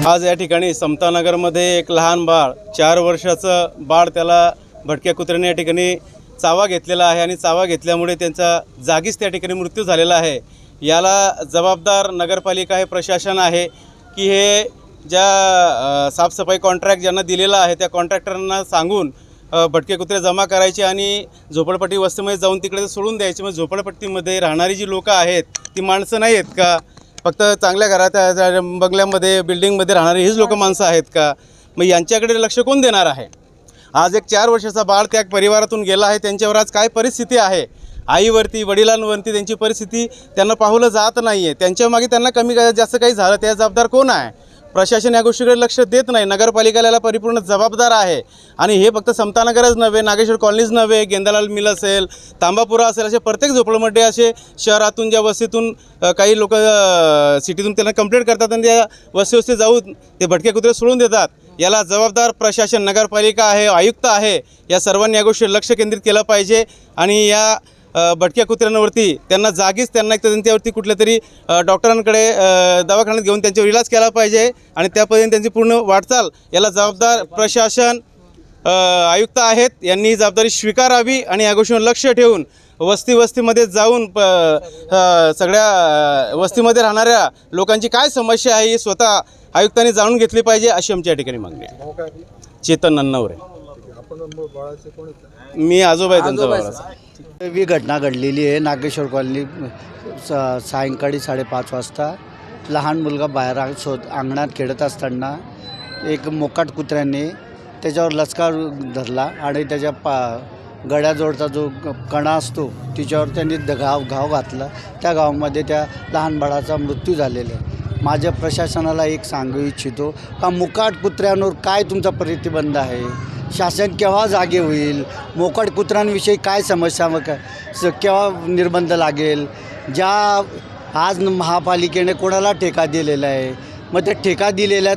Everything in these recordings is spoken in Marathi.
आज या ठिकाणी समतानगरमध्ये एक लहान बाळ 4 वर्षाचं बाळ त्याला भटक्या कुत्र्याने या ठिकाणी चावा घेतलेला आहे आणि चावा घेतल्यामुळे त्यांचा जागीच त्या ठिकाणी मृत्यू झालेला आहे। याला जबाबदार नगरपालिका आहे, प्रशासन आहे की हे ज्या साफसफाई कॉन्ट्रॅक्ट ज्यांना दिलेला आहे त्या कॉन्ट्रॅक्टरांना सांगून भटके कुत्रे जमा करायचे आणि झोपडपट्टी वस्तीमध्ये जाऊन तिकडे सोडून द्यायचे। मग झोपडपट्टीमध्ये राहणारी जी लोकं आहेत ती माणसं नाही आहेत का? फक्त चांगल्या घरात बंगल्यामध्ये बिल्डिंगमध्ये राहणारी हीच लोकं माणसं आहेत का? मग यांच्याकडे लक्ष कोण देणार आहे? आज एक 4 वर्षाचा बाळ त्या परिवारातून गेला आहे, त्यांच्यावर आज काय परिस्थिती आहे? आईवरती वडिलांवरती त्यांची परिस्थिती त्यांना पाहलं जात नाही आहे। त्यांच्या मागे त्यांना कमी जास्त काही झालं त्या जबाबदार कोण आहे? प्रशासन या गोष्टीकडे लक्ष देत नाही। नगरपालिकेला याला परिपूर्ण जबाबदार आहे आणि हे फक्त समतानगरच नव्हे, नागेश्वर कॉलनीज नव्हे, गेंदालाल मिल असेल, तांबापुरा असेल, असे प्रत्येक झोपडपट्टी असे शहरातून ज्या वस्तीतून काही लोक सिटीतून त्यांना कंप्लेंट करतात आणि त्या वस्ती जाऊन ते भटके कुत्रे सोडून देतात। याला जबाबदार प्रशासन, नगरपालिका आहे, आयुक्त आहे, या सर्वांनी या गोष्टीवर लक्ष केंद्रित केलं पाहिजे आणि या भटक्या कुत्र्यांवरती त्यांना जागीच त्यांना एक त्यांच्यावरती कुठल्या तरी डॉक्टरांकडे दवाखान्यात घेऊन त्यांच्यावर इलाज केला पाहिजे आणि त्या पद्धतीने त्यांची पूर्ण वाटचाल याला जबाबदार प्रशासन, आयुक्त आहेत, यांनी जबाबदारी स्वीकारावी आणि या गोष्टीवर लक्ष ठेवून वस्तीमध्ये जाऊन सगळ्या वस्तीमध्ये राहणाऱ्या लोकांची काय समस्या आहे ही स्वतः आयुक्तांनी जाणून घेतली पाहिजे, अशी आमच्या ठिकाणी मागणी आहे। चेतन नन्नवरे, मी आजोबा आहे त्यांचा बाळाचा। ही घटना घडलेली आहे नागेश्वर कॉलनी सायंकाळी 5:30 वाजता। लहान मुलगा बाहेर अंगणात खेळत असताना एक मोकाट कुत्र्याने त्याच्यावर लचका धरला आणि त्याच्या गळ्याजवळचा जो कणा असतो तिच्यावर त्यांनी घाव घातला। त्या घावामध्ये त्या लहान बाळाचा मृत्यू झालेला आहे। माझ्या प्रशासनाला एक सांगू इच्छितो का मोकाट कुत्र्यांवर काय तुमचा प्रतिबंध आहे? शासन केव्हा जागे होईल? मोकाट कुत्र्यांविषयी काय समस्या केव्हा निर्बंध लागेल? ज्या आज महापालिकेने कोणाला ठेका दिलेला आहे, मग ते ठेका दिलेला आहे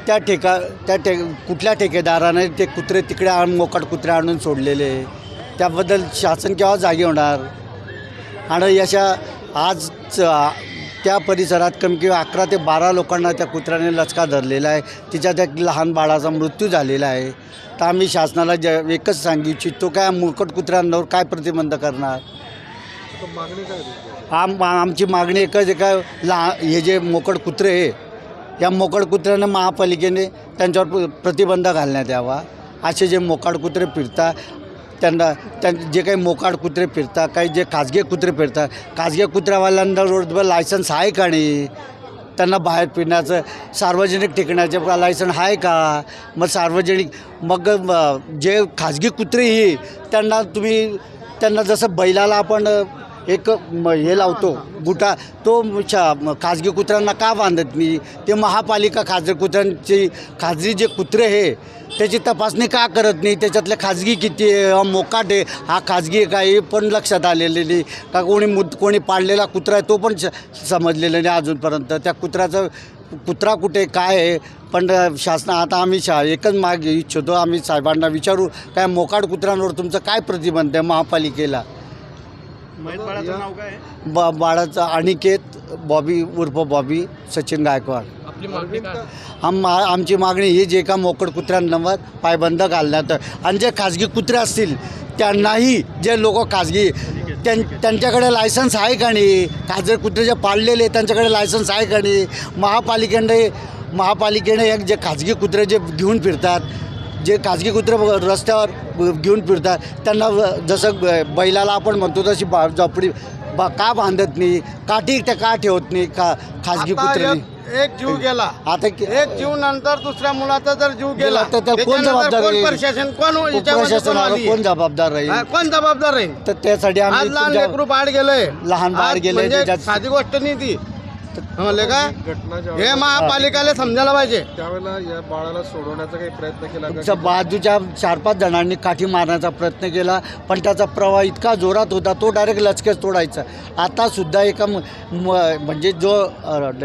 तर कुठल्या ठेकेदाराने ते कुत्रे तिकडे मोकाट कुत्रे आणून सोडलेले, त्याबद्दल शासन केव्हा जागे होणार? आणि याच्या आज त्या परिसरात कमी 11 ते 12 लोकांना त्या कुत्र्याने लचका धरलेला आहे, तिच्या त्या लहान बाळाचा मृत्यू झालेला आहे। तर आम्ही शासनाला एकच सांगू इच्छितो काय मोकाट कुत्र्यांवर काय प्रतिबंध करणार? आमची मागणी एकच आहे का हे जे मोकाट कुत्रे आहे या मोकाट कुत्र्याने महापालिकेने त्यांच्यावर प्रतिबंध घालण्यात यावा। असे जे मोकाट कुत्रे फिरतात त्यांना जे काही मोकाट कुत्रे फिरतात, काही जे खाजगी कुत्रे फिरतात, खाजगी कुत्र्यावाल्यांना रोडवर लायसन्स आहे का नाही? त्यांना बाहेर फिरण्याचं सार्वजनिक ठिकाणाचे लायसन्स आहे का? मग मग जे खाजगी कुत्रे ही त्यांना जसं बैलाला आपण एक हे लावतो बुटा, तो खाजगी कुत्र्यांना का बांधत नाही? ते महापालिका खाजगी जे कुत्रे आहे त्याची तपासणी का करत नाही? त्याच्यातले खाजगी किती आहे, मोकाट आहे, हा खाजगी आहे का, हे पण लक्षात आलेलं नाही का? कोणी पाळलेला कुत्रा आहे तो पण समजलेलं नाही अजूनपर्यंत। त्या कुत्रा कुठे काय आहे? पण आता आम्ही एकच माग इच्छितो, आम्ही साहेबांना विचारू काय मोकाट कुत्र्यांवर तुमचं काय प्रतिबंध आहे महापालिकेला? बाळाचं नाव काय? बाळाचं अनिकेत बॉबी उर्फ बॉबी सचिन गायकवाड। आमची मागणी ही जे का मोकट कुत्र्यांवर पायबंद घालण्यात आणि जे खाजगी कुत्रे असतील त्यांनाही जे लोक खाजगी त्यांच्याकडे लायसन्स आहे का नाही? खाजगी कुत्रे जे पाळलेले त्यांच्याकडे लायसन्स आहे का नाही? महापालिकेने एक जे खाजगी कुत्रे जे घेऊन फिरतात, जे खाजगी कुत्रे रस्त्यावर घेऊन फिरतात त्यांना जसं बैलाला आपण म्हणतो तशी झोपडी का बांधत नाही? काठी का ठेवत नाही खाजगी कुत्रे? एक जीव गेला, आता एक जीव नंतर दुसऱ्या मुलाचा जर जीव गेला तर त्याला कोण जबाबदार राहील? प्रशासन कोण जबाबदार राहील? कोण जबाबदार राहील? तर त्यासाठी आज लहान लेकरू बाहेर गेलंय, लहान बाहेर गेले, म्हणजे त्याच्यात साधी गोष्ट नाही ती, म्हणले का? हे महापालिकेला समजायला पाहिजे। त्यावेळेला या बाळाला सोडवण्याचा काही प्रयत्न केला? बाजूच्या 4-5 जणांनी काठी मारण्याचा प्रयत्न केला, पण त्याचा प्रवाह इतका जोरात होता तो डायरेक्ट लचकेच तोडायचा। आता सुद्धा म्हणजे जो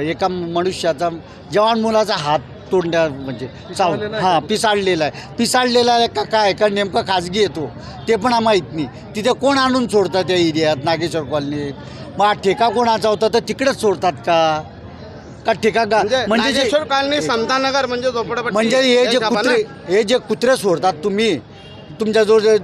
एका मनुष्याचा जवान मुलाचा हात तोंड्या म्हणजे पिसाळलेला आहे का काय का नेमका खाजगी येतो ते पण माहीत नाही। तिथे कोण आणून सोडतात त्या एरियात नागेश्वर कॉलनीत? मग ठेका कोणाचा होता तर तिकडेच सोडतात का? का ठिका का म्हणजे जे नागेश्वर कॉलनी समतानगर म्हणजे झोपडपट्टी म्हणजे हे जे हे छापा ना? कुत्रे सोडतात तुम्ही तुमच्याजवळ